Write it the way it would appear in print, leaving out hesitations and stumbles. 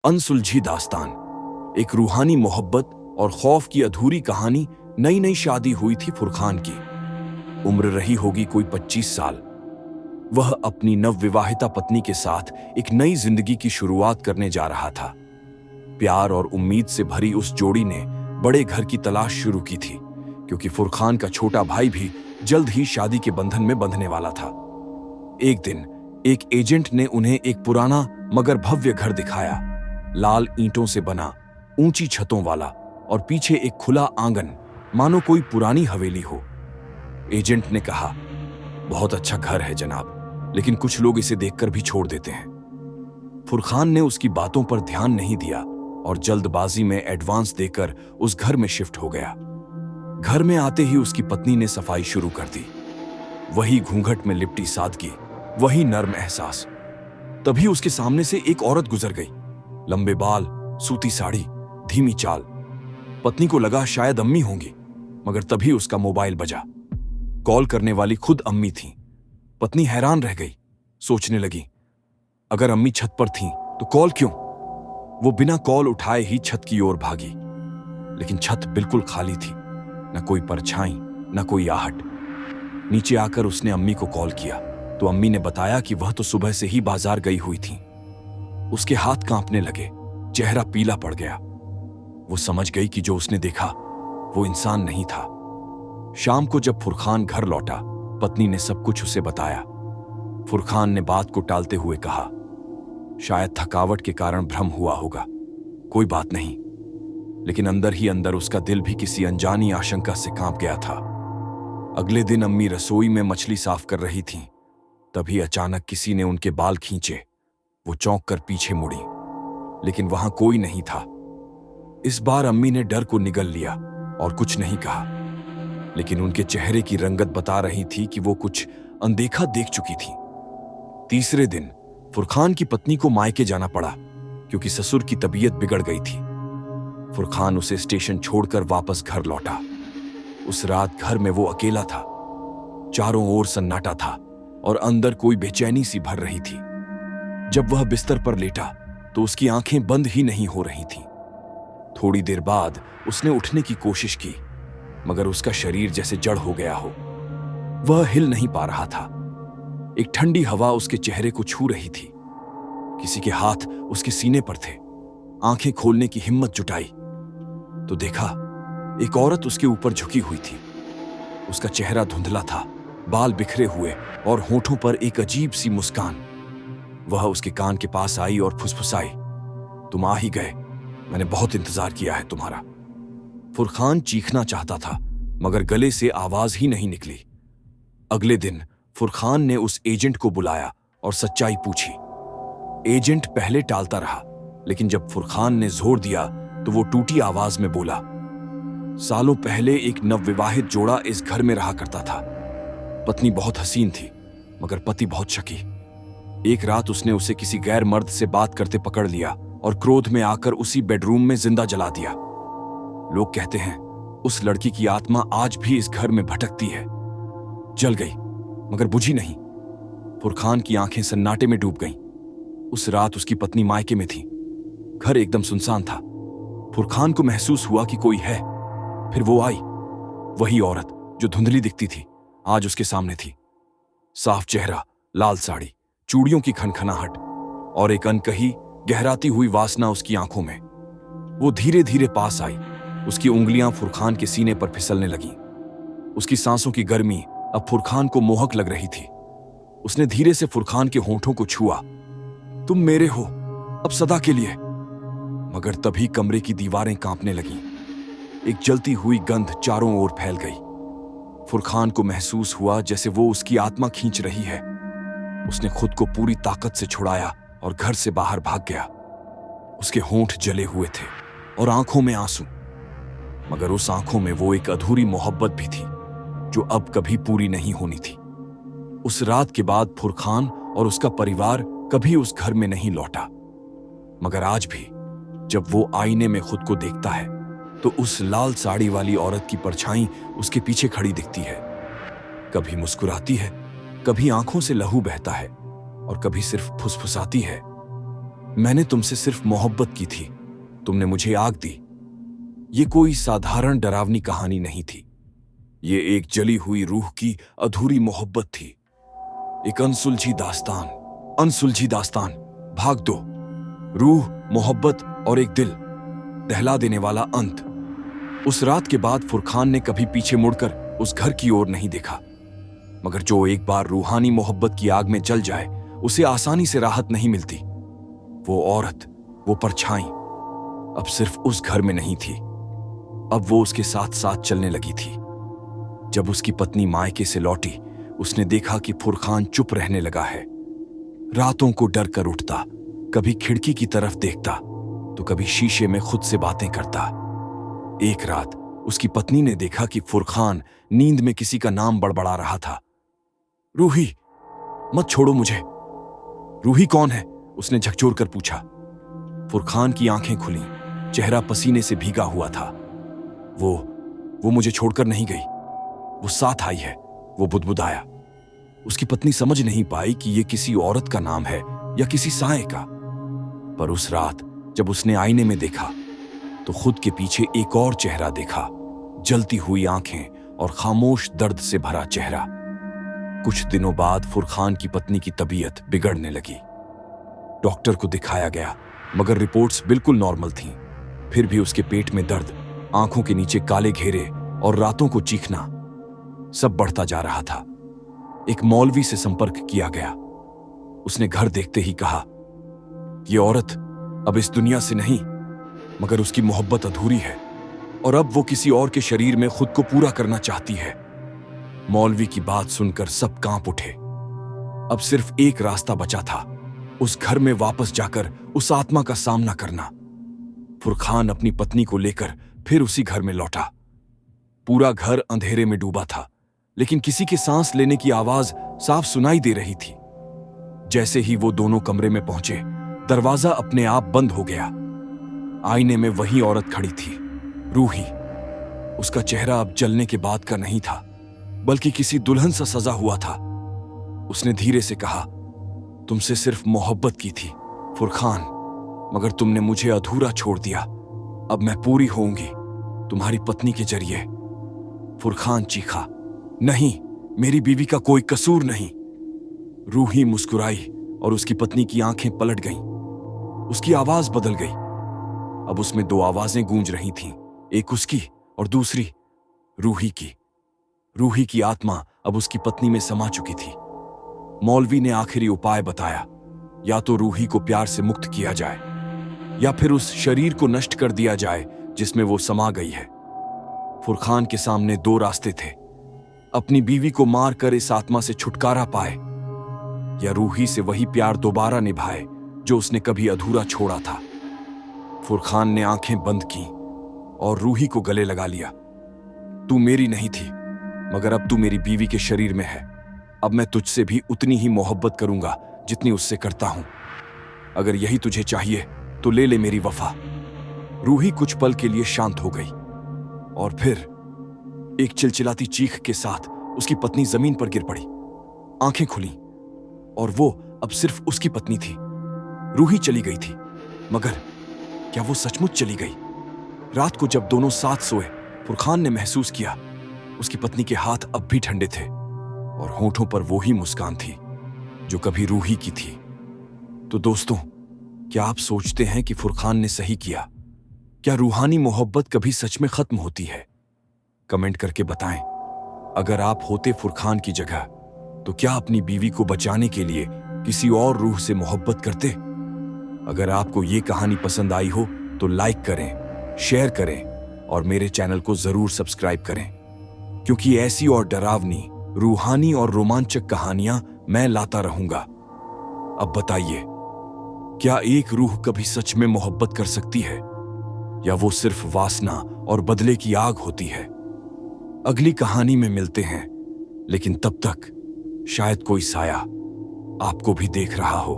अनसुलझी दास्तान, एक रूहानी मोहब्बत और खौफ की अधूरी कहानी। नई नई शादी हुई थी फुरखान की। उम्र रही होगी कोई 25 साल। वह अपनी नवविवाहिता पत्नी के साथ एक नई जिंदगी की शुरुआत करने जा रहा था। प्यार और उम्मीद से भरी उस जोड़ी ने बड़े घर की तलाश शुरू की थी, क्योंकि फुरखान का छोटा भाई भी जल्द ही शादी के बंधन में बंधने वाला था। एक दिन एक एजेंट ने उन्हें एक पुराना मगर भव्य घर दिखाया। लाल ईंटों से बना, ऊंची छतों वाला और पीछे एक खुला आंगन, मानो कोई पुरानी हवेली हो। एजेंट ने कहा, बहुत अच्छा घर है जनाब, लेकिन कुछ लोग इसे देखकर भी छोड़ देते हैं। फुरखान ने उसकी बातों पर ध्यान नहीं दिया और जल्दबाजी में एडवांस देकर उस घर में शिफ्ट हो गया। घर में आते ही उसकी पत्नी ने सफाई शुरू कर दी। वही घूंघट में लिपटी सादगी, वही नर्म एहसास। तभी उसके सामने से एक औरत गुजर गई। लंबे बाल, सूती साड़ी, धीमी चाल। पत्नी को लगा शायद अम्मी होंगी, मगर तभी उसका मोबाइल बजा। कॉल करने वाली खुद अम्मी थीं। पत्नी हैरान रह गई, सोचने लगी, अगर अम्मी छत पर थीं तो कॉल क्यों? वो बिना कॉल उठाए ही छत की ओर भागी, लेकिन छत बिल्कुल खाली थी। न कोई परछाई, न कोई आहट। नीचे आकर उसने अम्मी को कॉल किया तो अम्मी ने बताया कि वह तो सुबह से ही बाजार गई हुई थीं। उसके हाथ कांपने लगे, चेहरा पीला पड़ गया। वो समझ गई कि जो उसने देखा वो इंसान नहीं था। शाम को जब फुरखान घर लौटा, पत्नी ने सब कुछ उसे बताया। फुरखान ने बात को टालते हुए कहा, शायद थकावट के कारण भ्रम हुआ होगा, कोई बात नहीं। लेकिन अंदर ही अंदर उसका दिल भी किसी अनजानी आशंका से कांप गया था। अगले दिन अम्मी रसोई में मछली साफ कर रही थीं, तभी अचानक किसी ने उनके बाल खींचे। वो चौंक कर पीछे मुड़ी, लेकिन वहां कोई नहीं था। इस बार अम्मी ने डर को निगल लिया और कुछ नहीं कहा, लेकिन उनके चेहरे की रंगत बता रही थी कि वो कुछ अनदेखा देख चुकी थी। तीसरे दिन फुरखान की पत्नी को मायके जाना पड़ा, क्योंकि ससुर की तबीयत बिगड़ गई थी। फुरखान उसे स्टेशन छोड़कर वापस घर लौटा। उस रात घर में वो अकेला था। चारों ओर सन्नाटा था और अंदर कोई बेचैनी सी भर रही थी। जब वह बिस्तर पर लेटा तो उसकी आंखें बंद ही नहीं हो रही थीं। थोड़ी देर बाद उसने उठने की कोशिश की, मगर उसका शरीर जैसे जड़ हो गया हो। वह हिल नहीं पा रहा था। एक ठंडी हवा उसके चेहरे को छू रही थी। किसी के हाथ उसके सीने पर थे। आंखें खोलने की हिम्मत जुटाई तो देखा, एक औरत उसके ऊपर झुकी हुई थी। उसका चेहरा धुंधला था, बाल बिखरे हुए और होठों पर एक अजीब सी मुस्कान। वह उसके कान के पास आई और फुसफुसाई, तुम आ ही गए, मैंने बहुत इंतजार किया है तुम्हारा। फुरखान चीखना चाहता था, मगर गले से आवाज ही नहीं निकली। अगले दिन फुरखान ने उस एजेंट को बुलाया और सच्चाई पूछी। एजेंट पहले टालता रहा, लेकिन जब फुरखान ने जोर दिया तो वो टूटी आवाज में बोला, सालों पहले एक नवविवाहित जोड़ा इस घर में रहा करता था। पत्नी बहुत हसीन थी, मगर पति बहुत शकी। एक रात उसने उसे किसी गैर मर्द से बात करते पकड़ लिया और क्रोध में आकर उसी बेडरूम में जिंदा जला दिया। लोग कहते हैं उस लड़की की आत्मा आज भी इस घर में भटकती है। जल गई, मगर बुझी नहीं। फुरखान की आंखें सन्नाटे में डूब गईं। उस रात उसकी पत्नी मायके में थी। घर एकदम सुनसान था। फुरखान को महसूस हुआ कि कोई है। फिर वो आई, वही औरत जो धुंधली दिखती थी, आज उसके सामने थी। साफ चेहरा, लाल साड़ी, चूड़ियों की खनखनाहट और एक अनकही गहराती हुई वासना उसकी आंखों में। वो धीरे धीरे पास आई। उसकी उंगलियां फुरखान के सीने पर फिसलने लगीं। उसकी सांसों की गर्मी अब फुरखान को मोहक लग रही थी। उसने धीरे से फुरखान के होंठों को छुआ, तुम मेरे हो, अब सदा के लिए। मगर तभी कमरे की दीवारें कांपने लगीं। एक जलती हुई गंध चारों ओर फैल गई। फुरखान को महसूस हुआ जैसे वो उसकी आत्मा खींच रही है। उसने खुद को पूरी ताकत से छुड़ाया और घर से बाहर भाग गया। उसके होंठ जले हुए थे और आंखों में आंसू, मगर उस आंखों में वो एक अधूरी मोहब्बत भी थी जो अब कभी पूरी नहीं होनी थी। उस रात के बाद फुरखान और उसका परिवार कभी उस घर में नहीं लौटा। मगर आज भी जब वो आईने में खुद को देखता है तो उस लाल साड़ी वाली औरत की परछाई उसके पीछे खड़ी दिखती है। कभी मुस्कुराती है, कभी आंखों से लहू बहता है और कभी सिर्फ फुसफुसाती है, मैंने तुमसे सिर्फ मोहब्बत की थी, तुमने मुझे आग दी। ये कोई साधारण डरावनी कहानी नहीं थी। ये एक जली हुई रूह की अधूरी मोहब्बत थी। एक अनसुलझी दास्तान। भाग दो। रूह, मोहब्बत और एक दिल, दहला देने वाला अंत। उस रात के बाद फुरखान ने कभी पीछे मुड़कर उस घर की ओर नहीं देखा। मगर जो एक बार रूहानी मोहब्बत की आग में जल जाए, उसे आसानी से राहत नहीं मिलती। वो औरत, वो परछाई अब सिर्फ उस घर में नहीं थी, अब वो उसके साथ साथ चलने लगी थी। जब उसकी पत्नी मायके से लौटी, उसने देखा कि फुरखान चुप रहने लगा है। रातों को डर कर उठता, कभी खिड़की की तरफ देखता तो कभी शीशे में खुद से बातें करता। एक रात उसकी पत्नी ने देखा कि फुरखान नींद में किसी का नाम बड़बड़ा रहा था। रूही, मत छोड़ो मुझे। रूही कौन है? उसने झकझोर कर पूछा। फुरखान की आंखें खुली, चेहरा पसीने से भीगा हुआ था। वो मुझे छोड़कर नहीं गई, वो साथ आई है, वो बुदबुदाया। उसकी पत्नी समझ नहीं पाई कि ये किसी औरत का नाम है या किसी साए का। पर उस रात जब उसने आईने में देखा तो खुद के पीछे एक और चेहरा देखा, जलती हुई आंखें और खामोश दर्द से भरा चेहरा। कुछ दिनों बाद फुरखान की पत्नी की तबीयत बिगड़ने लगी। डॉक्टर को दिखाया गया, मगर रिपोर्ट्स बिल्कुल नॉर्मल थीं। फिर भी उसके पेट में दर्द, आंखों के नीचे काले घेरे और रातों को चीखना सब बढ़ता जा रहा था। एक मौलवी से संपर्क किया गया। उसने घर देखते ही कहा, ये औरत अब इस दुनिया से नहीं, मगर उसकी मोहब्बत अधूरी है और अब वो किसी और के शरीर में खुद को पूरा करना चाहती है। मौलवी की बात सुनकर सब कांप उठे। अब सिर्फ एक रास्ता बचा था, उस घर में वापस जाकर उस आत्मा का सामना करना। फुरखान अपनी पत्नी को लेकर फिर उसी घर में लौटा। पूरा घर अंधेरे में डूबा था, लेकिन किसी के सांस लेने की आवाज साफ सुनाई दे रही थी। जैसे ही वो दोनों कमरे में पहुंचे, दरवाजा अपने आप बंद हो गया। आईने में वही औरत खड़ी थी, रूही। उसका चेहरा अब जलने के बाद का नहीं था, बल्कि किसी दुल्हन सा सजा हुआ था। उसने धीरे से कहा, तुमसे सिर्फ मोहब्बत की थी फुरखान, मगर तुमने मुझे अधूरा छोड़ दिया। अब मैं पूरी होऊंगी तुम्हारी पत्नी के जरिए। फुरखान चीखा, नहीं, मेरी बीवी का कोई कसूर नहीं। रूही मुस्कुराई और उसकी पत्नी की आंखें पलट गईं। उसकी आवाज बदल गई। अब उसमें दो आवाजें गूंज रही थीं, एक उसकी और दूसरी रूही की। रूही की आत्मा अब उसकी पत्नी में समा चुकी थी। मौलवी ने आखिरी उपाय बताया, या तो रूही को प्यार से मुक्त किया जाए या फिर उस शरीर को नष्ट कर दिया जाए जिसमें वो समा गई है। फुरखान के सामने दो रास्ते थे, अपनी बीवी को मार कर इस आत्मा से छुटकारा पाए या रूही से वही प्यार दोबारा निभाए जो उसने कभी अधूरा छोड़ा था। फुरखान ने आंखें बंद की और रूही को गले लगा लिया। तू मेरी नहीं थी, मगर अब तू मेरी बीवी के शरीर में है। अब मैं तुझसे भी उतनी ही मोहब्बत करूंगा जितनी उससे करता हूं। अगर यही तुझे चाहिए तो ले ले मेरी वफा। रूही कुछ पल के लिए शांत हो गई और फिर एक चिलचिलाती चीख के साथ उसकी पत्नी जमीन पर गिर पड़ी। आंखें खुली और वो अब सिर्फ उसकी पत्नी थी। रूही चली गई थी, मगर क्या वो सचमुच चली गई? रात को जब दोनों साथ सोए, फुरखान ने महसूस किया उसकी पत्नी के हाथ अब भी ठंडे थे और होठों पर वो ही मुस्कान थी जो कभी रूही की थी। तो दोस्तों, क्या आप सोचते हैं कि फुरखान ने सही किया? क्या रूहानी मोहब्बत कभी सच में खत्म होती है? कमेंट करके बताएं। अगर आप होते फुरखान की जगह, तो क्या अपनी बीवी को बचाने के लिए किसी और रूह से मोहब्बत करते? अगर आपको ये कहानी पसंद आई हो तो लाइक करें, शेयर करें और मेरे चैनल को जरूर सब्सक्राइब करें, क्योंकि ऐसी और डरावनी, रूहानी और रोमांचक कहानियां मैं लाता रहूंगा। अब बताइए, क्या एक रूह कभी सच में मोहब्बत कर सकती है या वो सिर्फ वासना और बदले की आग होती है? अगली कहानी में मिलते हैं, लेकिन तब तक शायद कोई साया आपको भी देख रहा हो।